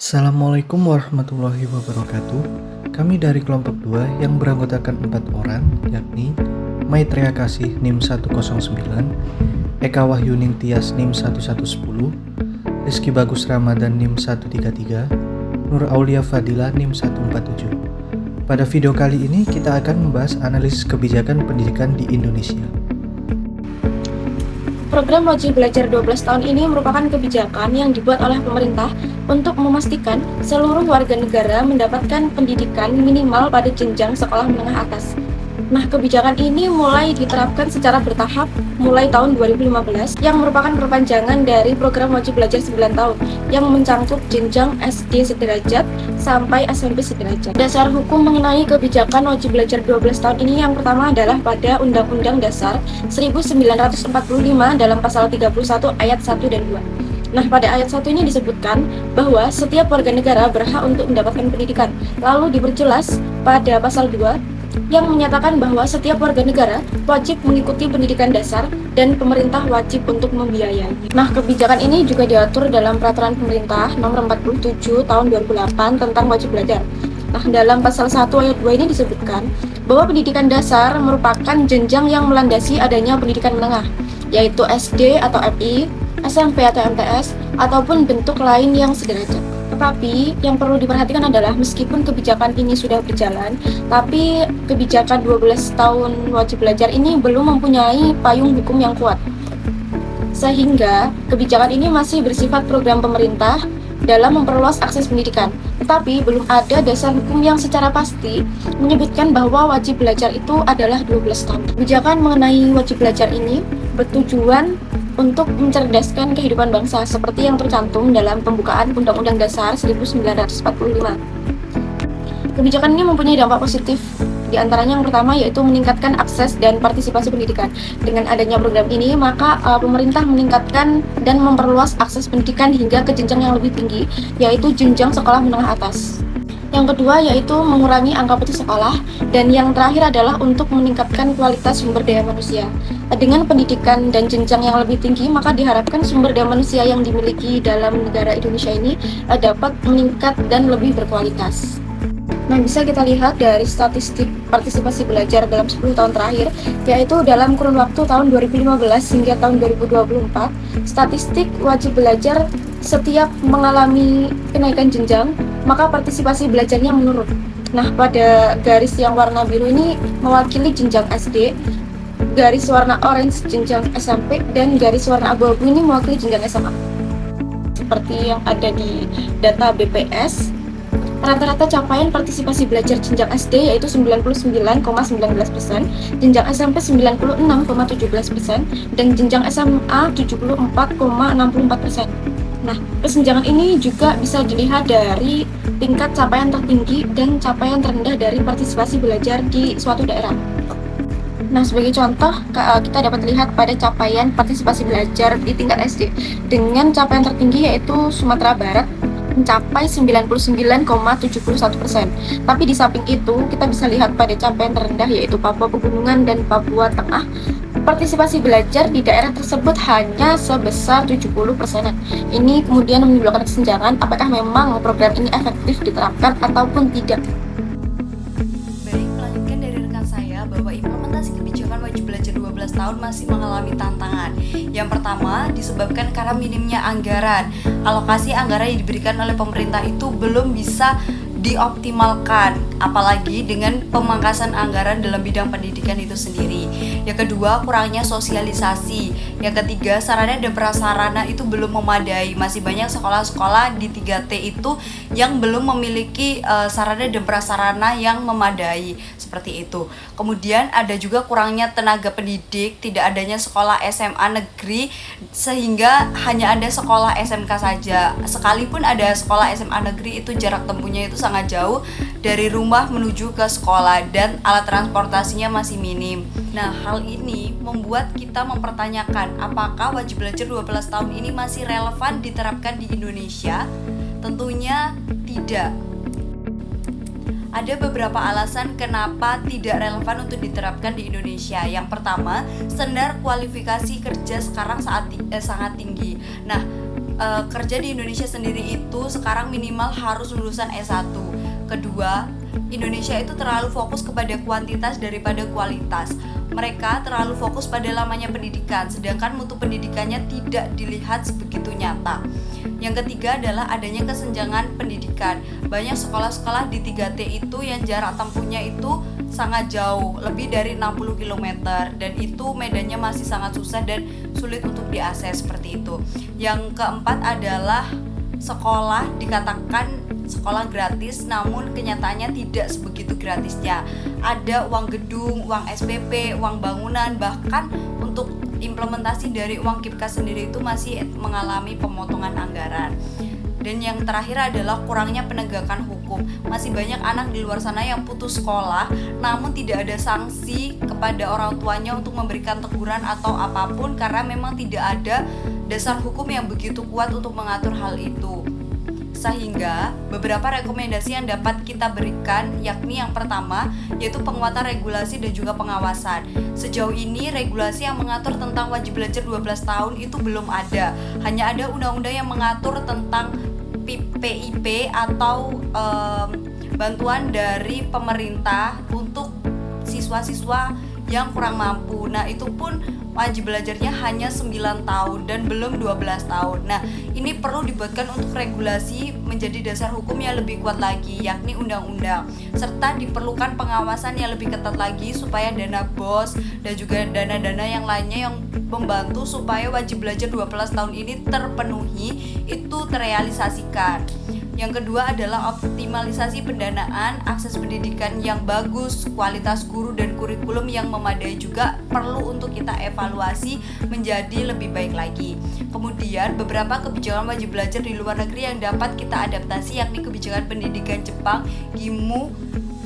Assalamualaikum warahmatullahi wabarakatuh. Kami dari kelompok 2 yang beranggotakan 4 orang, yakni Maitreya Kasih NIM 109, Eka Wahyuning Tias NIM 1110, Rizky Bagus Ramadan NIM 133, Nur Aulia Fadila NIM 147. Pada video kali ini kita akan membahas analisis kebijakan pendidikan di Indonesia. Program Wajib Belajar 12 tahun ini merupakan kebijakan yang dibuat oleh pemerintah untuk memastikan seluruh warga negara mendapatkan pendidikan minimal pada jenjang sekolah menengah atas. Nah, kebijakan ini mulai diterapkan secara bertahap mulai tahun 2015 yang merupakan perpanjangan dari program Wajib Belajar 9 tahun yang mencangkup jenjang SD sederajat sampai SMP sederajat. Dasar hukum mengenai kebijakan Wajib Belajar 12 tahun ini yang pertama adalah pada Undang-Undang Dasar 1945 dalam pasal 31 ayat 1 dan 2. Nah, pada ayat 1 ini disebutkan bahwa setiap warga negara berhak untuk mendapatkan pendidikan. Lalu diperjelas pada pasal 2 yang menyatakan bahwa setiap warga negara wajib mengikuti pendidikan dasar dan pemerintah wajib untuk membiayai. Nah, kebijakan ini juga diatur dalam Peraturan Pemerintah Nomor 47 Tahun 2008 tentang wajib belajar. Nah, dalam pasal 1 ayat 2 ini disebutkan bahwa pendidikan dasar merupakan jenjang yang melandasi adanya pendidikan menengah, yaitu SD atau MI, SMP atau MTS, ataupun bentuk lain yang sederajat. Tetapi yang perlu diperhatikan adalah meskipun kebijakan ini sudah berjalan, tapi kebijakan 12 tahun wajib belajar ini belum mempunyai payung hukum yang kuat. Sehingga kebijakan ini masih bersifat program pemerintah dalam memperluas akses pendidikan. Tetapi belum ada dasar hukum yang secara pasti menyebutkan bahwa wajib belajar itu adalah 12 tahun. Kebijakan mengenai wajib belajar ini bertujuan untuk mencerdaskan kehidupan bangsa seperti yang tercantum dalam pembukaan Undang-Undang Dasar 1945. Kebijakan ini mempunyai dampak positif, di antaranya yang pertama yaitu meningkatkan akses dan partisipasi pendidikan. Dengan adanya program ini, maka pemerintah meningkatkan dan memperluas akses pendidikan hingga ke jenjang yang lebih tinggi, yaitu jenjang sekolah menengah atas. Yang kedua yaitu mengurangi angka putus sekolah, dan yang terakhir adalah untuk meningkatkan kualitas sumber daya manusia. Dengan pendidikan dan jenjang yang lebih tinggi, maka diharapkan sumber daya manusia yang dimiliki dalam negara Indonesia ini dapat meningkat dan lebih berkualitas. Nah, bisa kita lihat dari statistik partisipasi belajar dalam 10 tahun terakhir, yaitu dalam kurun waktu tahun 2015 hingga tahun 2024, statistik wajib belajar setiap mengalami kenaikan jenjang, maka partisipasi belajarnya menurun. Nah, pada garis yang warna biru ini mewakili jenjang SD, garis warna orange jenjang SMP, dan garis warna abu-abu ini mewakili jenjang SMA. Seperti yang ada di data BPS, rata-rata capaian partisipasi belajar jenjang SD yaitu 99,19%, jenjang SMP 96,17%, dan jenjang SMA 74,64%. Nah, kesenjangan ini juga bisa dilihat dari tingkat capaian tertinggi dan capaian terendah dari partisipasi belajar di suatu daerah. Nah, sebagai contoh, kita dapat lihat pada capaian partisipasi belajar di tingkat SD dengan capaian tertinggi yaitu Sumatera Barat mencapai 99,71%. Tapi di samping itu, kita bisa lihat pada capaian terendah yaitu Papua Pegunungan dan Papua Tengah. Partisipasi belajar di daerah tersebut hanya sebesar 70%. Ini kemudian menimbulkan kesenjangan apakah memang program ini efektif diterapkan ataupun tidak. Baik, melanjutkan dari rekan saya bahwa implementasi kebijakan wajib belajar 12 tahun masih mengalami tantangan. Yang pertama disebabkan karena minimnya anggaran. Alokasi anggaran yang diberikan oleh pemerintah itu belum bisa dioptimalkan, apalagi dengan pemangkasan anggaran dalam bidang pendidikan itu sendiri. Yang kedua, kurangnya sosialisasi. Yang ketiga, sarana dan prasarana itu belum memadai. Masih banyak sekolah-sekolah di 3T itu yang belum memiliki sarana dan prasarana yang memadai, seperti itu. Kemudian ada juga kurangnya tenaga pendidik, tidak adanya sekolah SMA negeri sehingga hanya ada sekolah SMK saja. Sekalipun ada sekolah SMA negeri, itu jarak tempuhnya itu sangat jauh dari rumah menuju ke sekolah dan alat transportasinya masih minim. Nah, hal ini membuat kita mempertanyakan apakah wajib belajar 12 tahun ini masih relevan diterapkan di Indonesia? Tentunya tidak. Ada beberapa alasan kenapa tidak relevan untuk diterapkan di Indonesia. Yang pertama, standar kualifikasi kerja sekarang sangat tinggi. Nah, kerja di Indonesia sendiri itu sekarang minimal harus lulusan S1. Kedua, Indonesia itu terlalu fokus kepada kuantitas daripada kualitas. Mereka terlalu fokus pada lamanya pendidikan, sedangkan mutu pendidikannya tidak dilihat sebegitu nyata. Yang ketiga adalah adanya kesenjangan pendidikan. Banyak sekolah-sekolah di 3T itu yang jarak tempuhnya itu sangat jauh, lebih dari 60 km, dan itu medannya masih sangat susah dan sulit untuk diakses seperti itu. Yang keempat adalah sekolah dikatakan sekolah gratis, namun kenyataannya tidak sebegitu gratisnya. Ada uang gedung, uang SPP, uang bangunan, bahkan untuk implementasi dari uang KIPKAS sendiri itu masih mengalami pemotongan anggaran. Dan yang terakhir adalah kurangnya penegakan hukum. Masih banyak anak di luar sana yang putus sekolah, namun tidak ada sanksi kepada orang tuanya untuk memberikan teguran atau apapun, karena memang tidak ada dasar hukum yang begitu kuat untuk mengatur hal itu. Sehingga beberapa rekomendasi yang dapat kita berikan, yakni yang pertama yaitu penguatan regulasi dan juga pengawasan. Sejauh ini regulasi yang mengatur tentang wajib belajar 12 tahun itu belum ada. Hanya ada undang-undang yang mengatur tentang PIP atau bantuan dari pemerintah untuk siswa-siswa yang kurang mampu. Nah, itu pun wajib belajarnya hanya 9 tahun dan belum 12 tahun. Nah, ini perlu dibuatkan untuk regulasi menjadi dasar hukum yang lebih kuat lagi, yakni undang-undang. Serta diperlukan pengawasan yang lebih ketat lagi supaya dana BOS dan juga dana-dana yang lainnya yang membantu supaya wajib belajar 12 tahun ini terpenuhi, itu terrealisasikan. Yang kedua adalah optimalisasi pendanaan, akses pendidikan yang bagus, kualitas guru dan kurikulum yang memadai juga perlu untuk kita evaluasi menjadi lebih baik lagi. Kemudian beberapa kebijakan wajib belajar di luar negeri yang dapat kita adaptasi, yakni kebijakan pendidikan Jepang, Gimu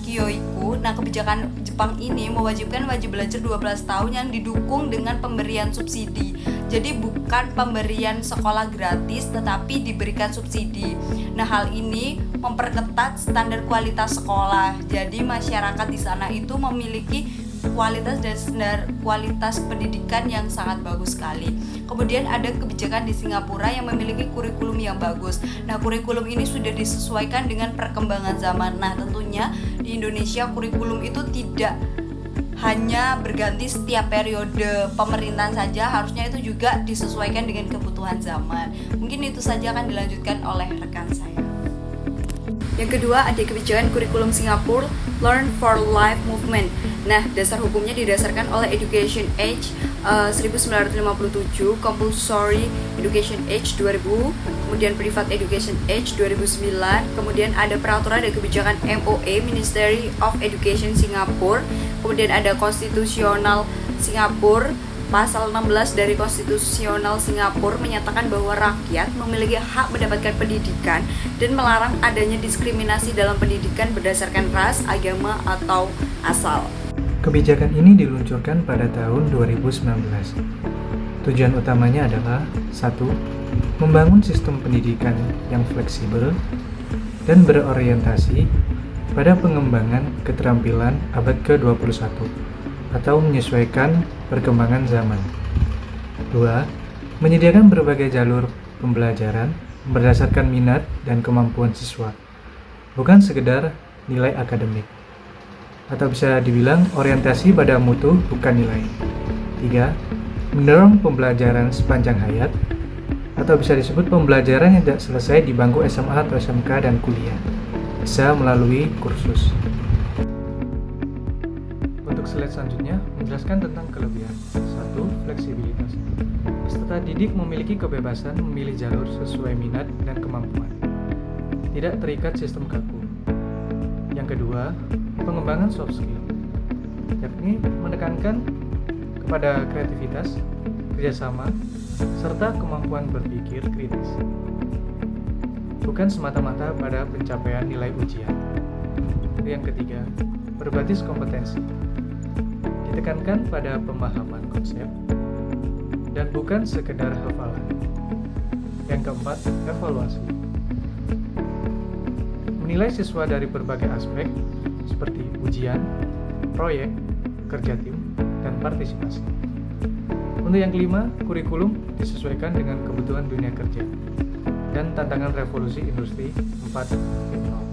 Kyoiku. Nah, kebijakan Jepang ini mewajibkan wajib belajar 12 tahun yang didukung dengan pemberian subsidi. Jadi bukan pemberian sekolah gratis, tetapi diberikan subsidi. Nah, hal ini memperketat standar kualitas sekolah. Jadi masyarakat di sana itu memiliki kualitas dan standar kualitas pendidikan yang sangat bagus sekali. Kemudian ada kebijakan di Singapura yang memiliki kurikulum yang bagus. Nah, kurikulum ini sudah disesuaikan dengan perkembangan zaman. Nah, tentunya di Indonesia kurikulum itu tidak hanya berganti setiap periode pemerintahan saja, harusnya itu juga disesuaikan dengan kebutuhan zaman. Mungkin itu saja akan dilanjutkan oleh rekan saya. Yang kedua ada kebijakan kurikulum Singapura Learn for Life Movement. Nah, dasar hukumnya didasarkan oleh Education Age 1957, Compulsory Education Age 2000, kemudian Private Education Age 2009, kemudian ada peraturan dan kebijakan MOE Ministry of Education Singapura, kemudian ada konstitusional Singapura. Pasal 16 dari Konstitusional Singapura menyatakan bahwa rakyat memiliki hak mendapatkan pendidikan dan melarang adanya diskriminasi dalam pendidikan berdasarkan ras, agama, atau asal. Kebijakan ini diluncurkan pada tahun 2019. Tujuan utamanya adalah 1. Membangun sistem pendidikan yang fleksibel dan berorientasi pada pengembangan keterampilan abad ke-21 atau menyesuaikan perkembangan zaman. 2. Menyediakan berbagai jalur pembelajaran berdasarkan minat dan kemampuan siswa, bukan sekedar nilai akademik. Atau bisa dibilang orientasi pada mutu bukan nilai. 3. Mendorong pembelajaran sepanjang hayat, atau bisa disebut pembelajaran yang tidak selesai di bangku SMA atau SMK dan kuliah, bisa melalui kursus. Untuk slide selanjutnya menjelaskan tentang kelebihan. 1. Fleksibilitas. Peserta didik memiliki kebebasan memilih jalur sesuai minat dan kemampuan, tidak terikat sistem kaku. Yang kedua, pengembangan soft skill, yakni menekankan kepada kreativitas, kerjasama, serta kemampuan berpikir kritis, bukan semata-mata pada pencapaian nilai ujian. Yang ketiga, berbasis kompetensi, ditekankan pada pemahaman konsep dan bukan sekedar hafalan. Yang keempat, evaluasi, menilai siswa dari berbagai aspek seperti ujian, proyek, kerja tim, dan partisipasi. Untuk yang kelima, kurikulum disesuaikan dengan kebutuhan dunia kerja dan tantangan revolusi industri 4.0.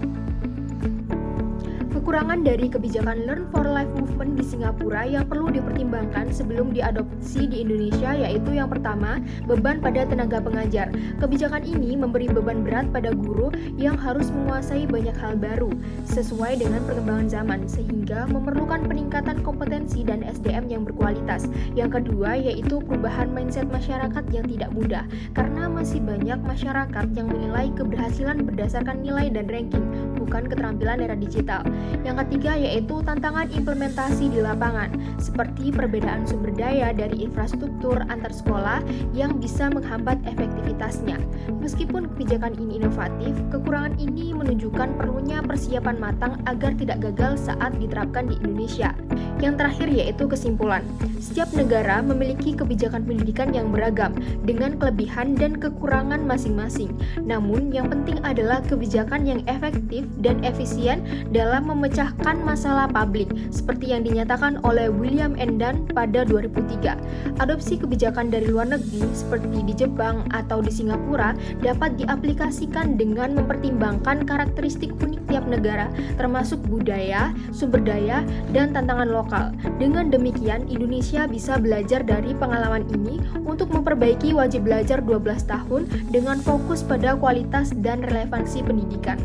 Kekurangan dari kebijakan Learn for Life Movement di Singapura yang perlu dipertimbangkan sebelum diadopsi di Indonesia yaitu yang pertama, beban pada tenaga pengajar. Kebijakan ini memberi beban berat pada guru yang harus menguasai banyak hal baru sesuai dengan perkembangan zaman sehingga memerlukan peningkatan kompetensi dan SDM yang berkualitas. Yang kedua yaitu perubahan mindset masyarakat yang tidak mudah karena masih banyak masyarakat yang menilai keberhasilan berdasarkan nilai dan ranking, bukan keterampilan era digital. Yang ketiga yaitu tantangan implementasi di lapangan, seperti perbedaan sumber daya dari infrastruktur antar sekolah yang bisa menghambat efektivitasnya. Meskipun kebijakan ini inovatif, kekurangan ini menunjukkan perlunya persiapan matang agar tidak gagal saat diterapkan di Indonesia. Yang terakhir yaitu kesimpulan. Setiap negara memiliki kebijakan pendidikan yang beragam dengan kelebihan dan kekurangan masing-masing. Namun yang penting adalah kebijakan yang efektif dan efisien dalam memecahkan masalah publik seperti yang dinyatakan oleh William Endan pada 2003. Adopsi kebijakan dari luar negeri seperti di Jepang atau di Singapura dapat diaplikasikan dengan mempertimbangkan karakteristik unik tiap negara termasuk budaya, sumber daya, dan tantangan lokal. Dengan demikian, Indonesia bisa belajar dari pengalaman ini untuk memperbaiki wajib belajar 12 tahun dengan fokus pada kualitas dan relevansi pendidikan.